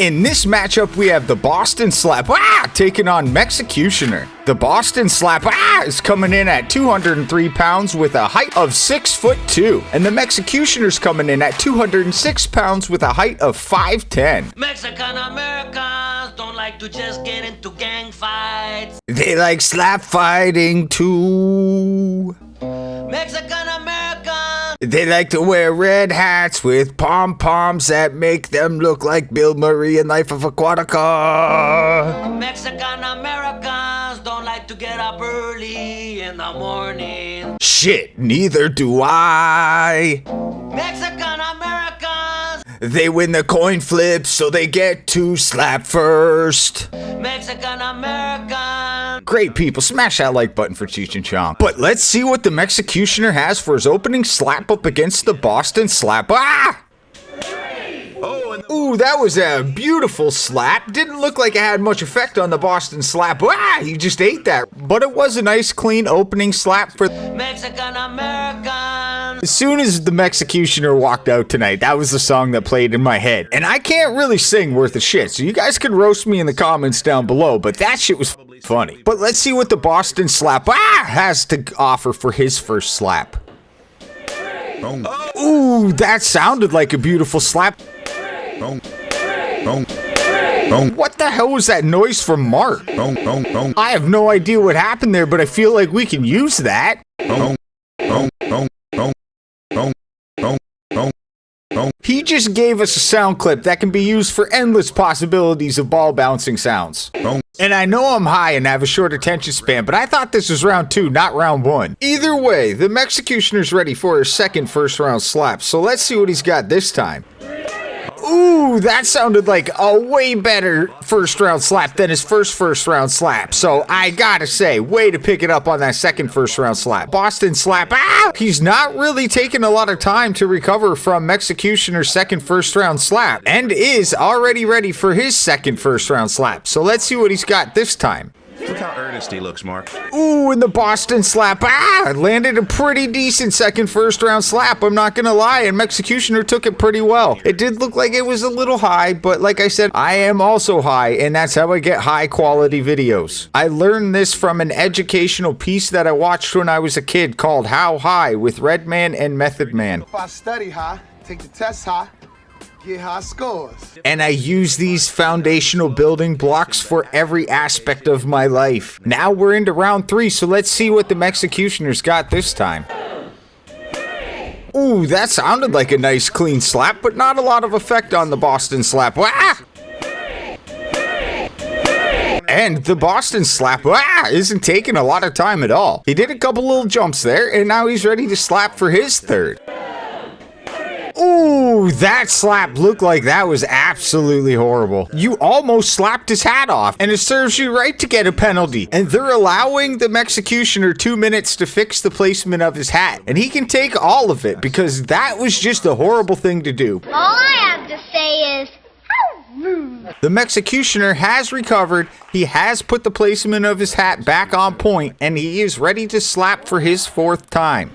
In this matchup, we have the Bostan Slappah taking on Mexicutioner. The Bostan Slappah is coming in at 203 pounds with a height of 6'2", and the Mexicutioner's coming in at 206 pounds with a height of 5'10". Mexican Americans don't like to just get into gang fights. They like slap fighting too. Mexican Americans. They like to wear red hats with pom-poms that make them look like Bill Murray in Life of Aquatica. Mexican Americans don't like to get up early in the morning. Shit, neither do I. Mexican Americans. They win the coin flip, so they get to slap first. Mexican Americans. Great people, smash that like button for Cheech and Chong. But let's see what the Mexicutioner has for his opening slap up against the Bostan Slappah. Ooh, that was a beautiful slap. Didn't look like it had much effect on the Bostan Slappah. He just ate that. But it was a nice, clean opening slap for Mexican Americans. As soon as the Mexicutioner walked out tonight, that was the song that played in my head. And I can't really sing worth a shit, so you guys can roast me in the comments down below, but that shit was funny. But let's see what the Bostan Slappah has to offer for his first slap. Ooh, that sounded like a beautiful slap. What the hell was that noise from Mark? I have no idea what happened there, but I feel like we can use that. He just gave us a sound clip that can be used for endless possibilities of ball bouncing sounds. And I know I'm high and have a short attention span, but I thought this was round 2, not round 1. Either way, the Mexicutioner's ready for his second first round slap, so let's see what he's got this time. Ooh, that sounded like a way better first round slap than his first round slap. So I gotta say, way to pick it up on that second first round slap. Bostan Slappah. He's not really taking a lot of time to recover from Mexicutioner's second first round slap and is already ready for his second first round slap. So let's see what he's got this time. Look how earnest he looks, Mark. Ooh, and the Bostan Slappah landed a pretty decent second first round slap, I'm not gonna lie, and Mexicutioner took it pretty well. It did look like it was a little high, but like I said, I am also high, and that's how I get high quality videos. I learned this from an educational piece that I watched when I was a kid called How High with Redman and Method Man. If I study high, take the test high, get high scores. And I use these foundational building blocks for every aspect of my life. Now we're into round 3, so let's see what the Mexicutioner's got this time. Ooh, that sounded like a nice clean slap, but not a lot of effect on the Bostan Slappah. And the Bostan Slappah isn't taking a lot of time at all. He did a couple little jumps there, and now he's ready to slap for his third. Ooh, that slap looked like that was absolutely horrible. You almost slapped his hat off, and it serves you right to get a penalty. And they're allowing the Mexicutioner 2 minutes to fix the placement of his hat. And he can take all of it, because that was just a horrible thing to do. All I have to say is, how rude. The Mexicutioner has recovered, he has put the placement of his hat back on point, and he is ready to slap for his 4th time.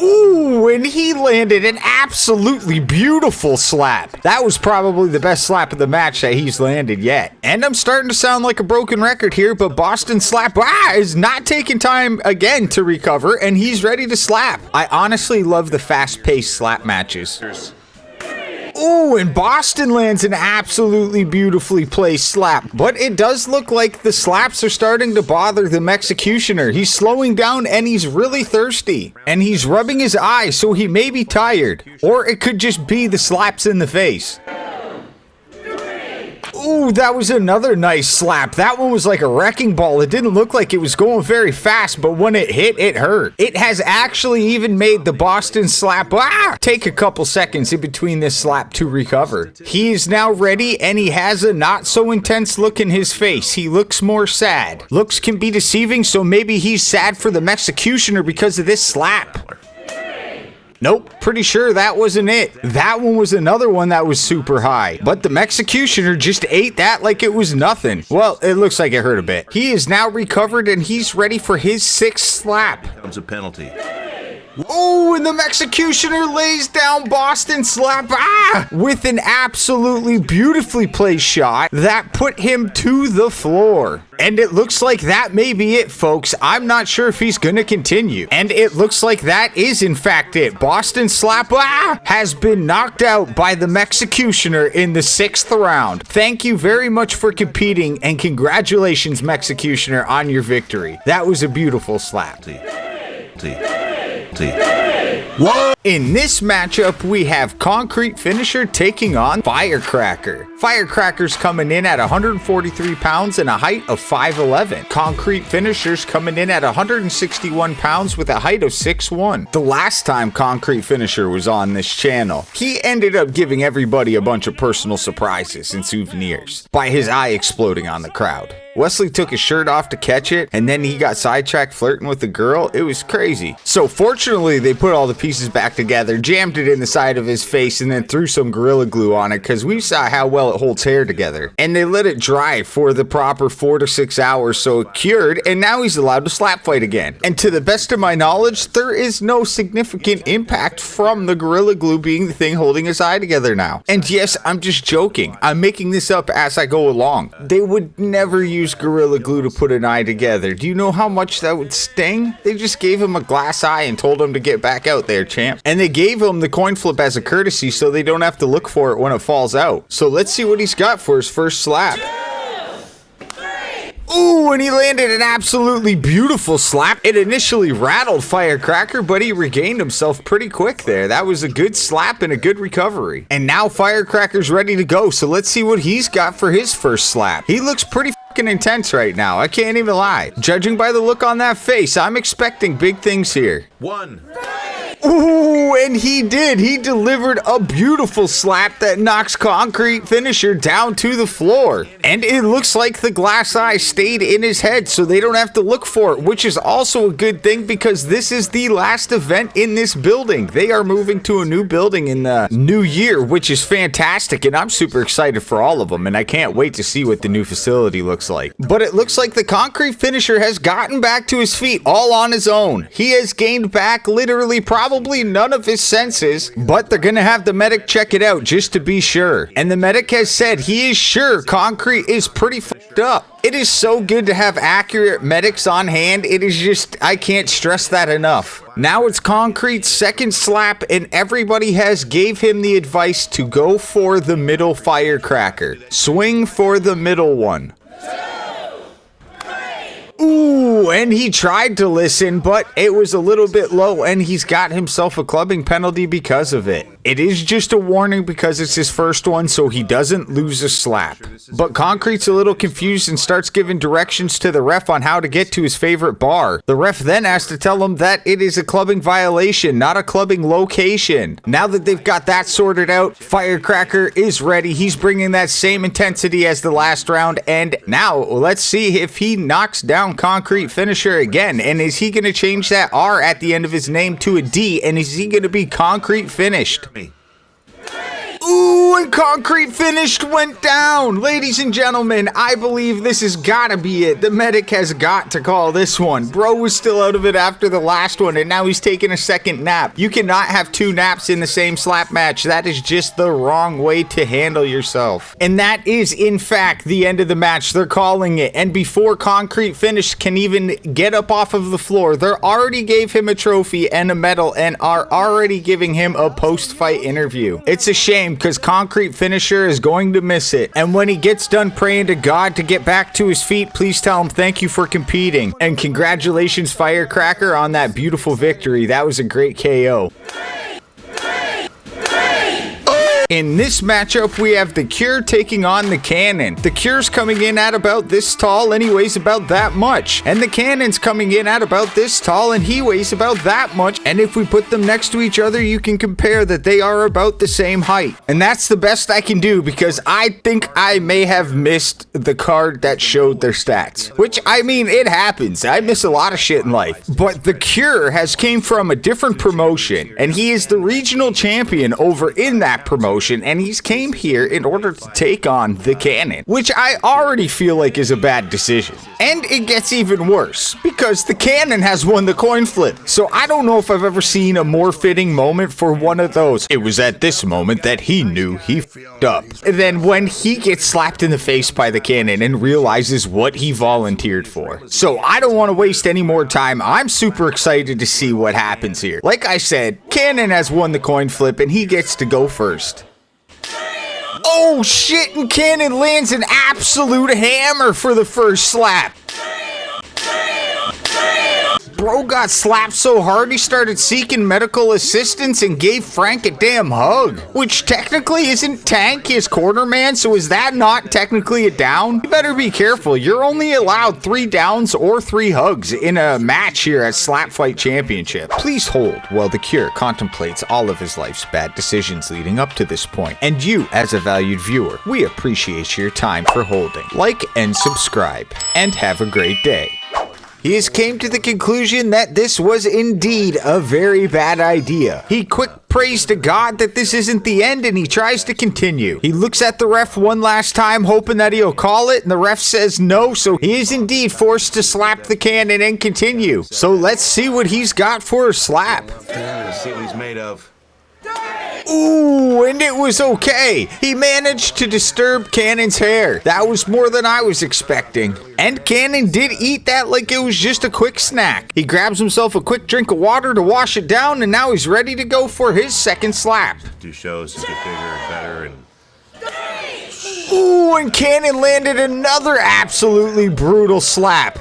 Ooh, and he landed an absolutely beautiful slap. That was probably the best slap of the match that he's landed yet. And I'm starting to sound like a broken record here, but Bostan Slappah is not taking time again to recover, and he's ready to slap. I honestly love the fast-paced slap matches. Ooh, and Bostan lands an absolutely beautifully placed slap. But it does look like the slaps are starting to bother the Mexicutioner. He's slowing down and he's really thirsty. And he's rubbing his eyes, so he may be tired. Or it could just be the slaps in the face. Ooh, that was another nice slap. That one was like a wrecking ball. It didn't look like it was going very fast, but when it hit, it hurt. It has actually even made the Bostan Slappah take a couple seconds in between this slap to recover. He is now ready, and he has a not so intense look in his face. He looks more sad. Looks can be deceiving, so maybe he's sad for the Mexicutioner because of this slap. Nope, pretty sure that wasn't it. That one was another one that was super high. But the Mexicutioner just ate that like it was nothing. Well, it looks like it hurt a bit. He is now recovered and he's ready for his 6th slap. Comes a penalty. Oh, and the Mexicutioner lays down Bostan Slappah with an absolutely beautifully placed shot that put him to the floor. And it looks like that may be it, folks. I'm not sure if he's going to continue. And it looks like that is, in fact, it. Bostan Slappah has been knocked out by the Mexicutioner in the 6th round. Thank you very much for competing, and congratulations, Mexicutioner, on your victory. That was a beautiful slap. Whoa. In this matchup, we have Concrete Finisher taking on FireCracker. FireCracker's coming in at 143 pounds and a height of 5'11". Concrete Finisher's coming in at 161 pounds with a height of 6'1". The last time Concrete Finisher was on this channel, he ended up giving everybody a bunch of personal surprises and souvenirs by his eye exploding on the crowd. Wesley took his shirt off to catch it, and then he got sidetracked flirting with the girl. It was crazy. So fortunately, they put all the pieces back together, jammed it in the side of his face, and then threw some Gorilla Glue on it, because we saw how well it holds hair together. And they let it dry for the proper 4 to 6 hours, so it cured, and now he's allowed to slap fight again. And to the best of my knowledge, there is no significant impact from the Gorilla Glue being the thing holding his eye together now. And yes, I'm just joking. I'm making this up as I go along. They would never use Gorilla Glue to put an eye together. Do you know how much that would sting? They just gave him a glass eye and told him to get back out there, champ. And they gave him the coin flip as a courtesy so they don't have to look for it when it falls out. So let's see what he's got for his first slap. Ooh, and he landed an absolutely beautiful slap. It initially rattled FireCracker, but he regained himself pretty quick there. That was a good slap and a good recovery. And now FireCracker's ready to go, so let's see what he's got for his first slap. He looks pretty fucking intense right now, I can't even lie. Judging by the look on that face, I'm expecting big things here. 1. Ooh, and he did. He delivered a beautiful slap that knocks Concrete Finisher down to the floor. And it looks like the glass eye stayed in his head, so they don't have to look for it, which is also a good thing because this is the last event in this building. They are moving to a new building in the new year, which is fantastic, and I'm super excited for all of them, and I can't wait to see what the new facility looks like. But it looks like the Concrete Finisher has gotten back to his feet all on his own. He has gained back literally probably none of his senses, but they're gonna have the medic check it out just to be sure. And the medic has said he is sure Concrete is pretty fucked up. It is so good to have accurate medics on hand. It is just, I can't stress that enough. Now it's Concrete's second slap, and everybody has gave him the advice to go for the middle FireCracker. Swing for the middle one. Ooh, and he tried to listen, but it was a little bit low, and he's got himself a clubbing penalty because of it. It is just a warning because it's his first one, so he doesn't lose a slap. But Concrete's a little confused and starts giving directions to the ref on how to get to his favorite bar. The ref then has to tell him that it is a clubbing violation, not a clubbing location. Now that they've got that sorted out, FireCracker is ready. He's bringing that same intensity as the last round, and now let's see if he knocks down Concrete Finisher again. And is he going to change that R at the end of his name to a D, and is he going to be Concrete Finished? Ooh, and Concrete Finished went down. Ladies and gentlemen, I believe this has got to be it. The medic has got to call this one. Bro was still out of it after the last one, and now he's taking a second nap. You cannot have 2 naps in the same slap match. That is just the wrong way to handle yourself. And that is, in fact, the end of the match. They're calling it. And before Concrete Finished can even get up off of the floor, they already gave him a trophy and a medal and are already giving him a post-fight interview. It's a shame, because Concrete Finisher is going to miss it. And when he gets done praying to God to get back to his feet, please tell him thank you for competing. And congratulations, FireCracker, on that beautiful victory. That was a great KO. In this matchup, we have the Cure taking on the Cannon. The Cure's coming in at about this tall, and he weighs about that much. And the Cannon's coming in at about this tall, and he weighs about that much. And if we put them next to each other, you can compare that they are about the same height. And that's the best I can do, because I think I may have missed the card that showed their stats. Which, I mean, it happens. I miss a lot of shit in life. But the Cure has came from a different promotion, and he is the regional champion over in that promotion. promotion, and he's came here in order to take on the Cannon, which I already feel like is a bad decision. And it gets even worse, because the Cannon has won the coin flip. So I don't know if I've ever seen a more fitting moment for one of those. It was at this moment that he knew he f***ed up. And then when he gets slapped in the face by the Cannon and realizes what he volunteered for. So I don't want to waste any more time. I'm super excited to see what happens here. Like I said, Cannon has won the coin flip and he gets to go first. Oh shit, and Cannon lands an absolute hammer for the first slap. Bro got slapped so hard he started seeking medical assistance and gave Frank a damn hug. Which technically isn't Tank his corner man, so is that not technically a down? You better be careful, you're only allowed 3 downs or 3 hugs in a match here at Slap Fight Championship. Please hold while the Cure contemplates all of his life's bad decisions leading up to this point. And you, as a valued viewer, we appreciate your time for holding. Like and subscribe, and have a great day. He has came to the conclusion that this was indeed a very bad idea. He quick prays to God that this isn't the end and he tries to continue. He looks at the ref one last time hoping that he'll call it and the ref says no, so he is indeed forced to slap the Cannon and continue. So let's see what he's got for a slap. Let's see what he's made of. Ooh, and it was okay. He managed to disturb Cannon's hair. That was more than I was expecting. And Cannon did eat that like it was just a quick snack. He grabs himself a quick drink of water to wash it down, and now he's ready to go for his second slap. Do shows to get bigger and better and... Ooh, and Cannon landed another absolutely brutal slap.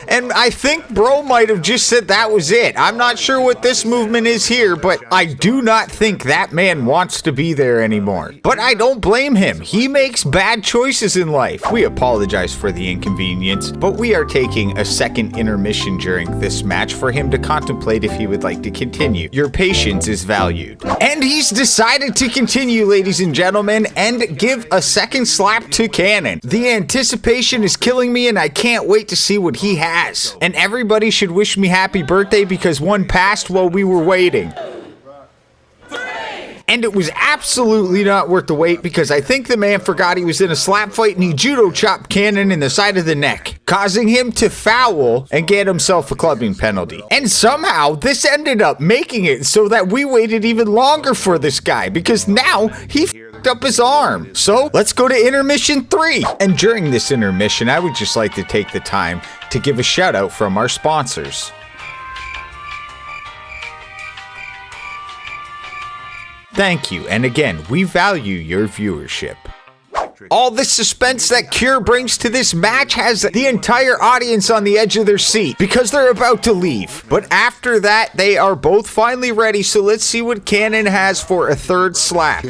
And I think bro might have just said that was it. I'm not sure what this movement is here, but I do not think that man wants to be there anymore. But I don't blame him. He makes bad choices in life. We apologize for the inconvenience, but we are taking a second intermission during this match for him to contemplate if he would like to continue. Your patience is valued. And he's decided to continue, ladies and gentlemen, and give a second slap to Cannon. The anticipation is killing me, and I can't wait to see what he has. And everybody should wish me happy birthday because one passed while we were waiting. And it was absolutely not worth the wait because I think the man forgot he was in a slap fight and he judo chopped Cannon in the side of the neck, causing him to foul and get himself a clubbing penalty. And somehow this ended up making it so that we waited even longer for this guy because now he f***ed up his arm. So let's go to intermission 3. And during this intermission, I would just like to take the time to give a shout out from our sponsors. Thank you, and again, we value your viewership. All the suspense that Cure brings to this match has the entire audience on the edge of their seat because they're about to leave. But after that, they are both finally ready, so let's see what Cannon has for a third slap.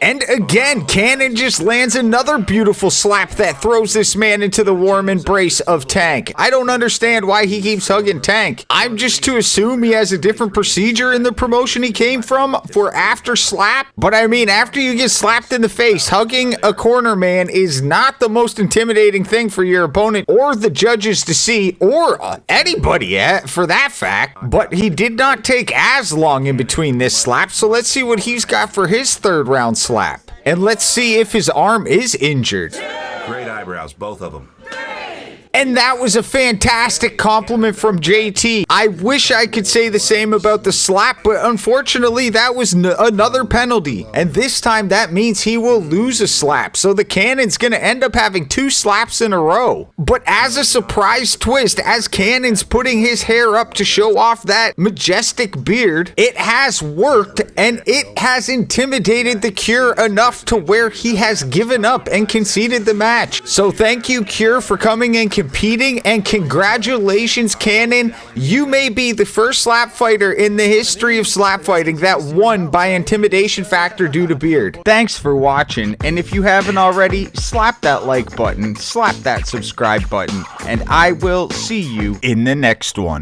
And again, Cannon just lands another beautiful slap that throws this man into the warm embrace of Tank. I don't understand why he keeps hugging Tank. I'm just to assume he has a different procedure in the promotion he came from for after slap. But I mean, after you get slapped in the face, hugging a corner man is not the most intimidating thing for your opponent or the judges to see, or anybody for that fact. But he did not take as long in between this slap, so let's see what he's got for his third round slap. And let's see if his arm is injured. Great eyebrows, both of them. And that was a fantastic compliment from JT. I wish I could say the same about the slap, but unfortunately that was another penalty. And this time that means he will lose a slap. So the Cannon's gonna end up having 2 slaps in a row. But as a surprise twist, as Cannon's putting his hair up to show off that majestic beard, it has worked and it has intimidated the Cure enough to where he has given up and conceded the match. So thank you, Cure, for coming and competing, and congratulations, Cannon. You may be the first slap fighter in the history of slap fighting that won by intimidation factor due to beard. Thanks for watching, and if you haven't already, slap that like button, slap that subscribe button, and I will see you in the next one.